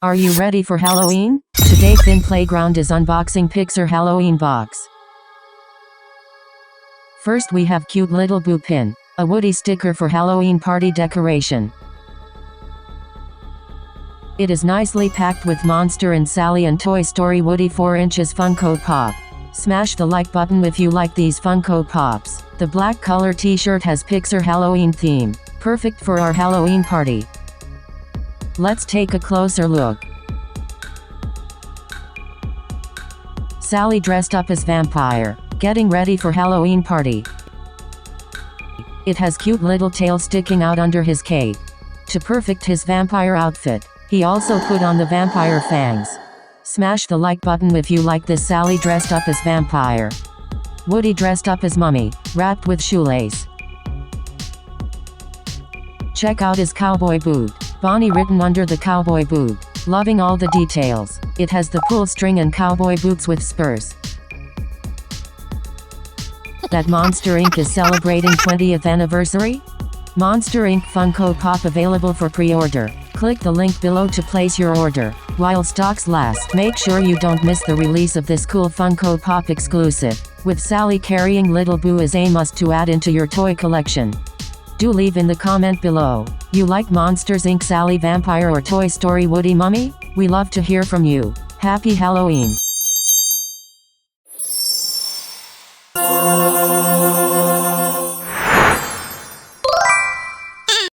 Are you ready for Halloween? Today Finn Playground is unboxing Pixar Halloween Box. First we have cute little Boo pin, a Woody sticker for Halloween party decoration. It is nicely packed with Monster and Sally and Toy Story Woody 4 inches Funko Pop. Smash the like button if you like these Funko Pops. The black color t-shirt has Pixar Halloween theme, perfect for our Halloween party. Let's take a closer look. Sally dressed up as vampire, getting ready for Halloween party. It has cute little tail sticking out under his cape. To perfect his vampire outfit, he also put on the vampire fangs. Smash the like button if you like this Sally dressed up as vampire. Woody dressed up as mummy, wrapped with shoelace. Check out his cowboy boot. Bonnie written under the cowboy boot. Loving all the details. It has the pull string and cowboy boots with spurs. That Monster Inc. is celebrating 20th anniversary? Monster Inc. Funko Pop available for pre-order. Click the link below to place your order. While stocks last, make sure you don't miss the release of this cool Funko Pop exclusive, with Sally carrying Little Boo as a must to add into your toy collection. Do leave in the comment below. You like Monsters Inc. Sally Vampire or Toy Story Woody Mummy? We love to hear from you. Happy Halloween!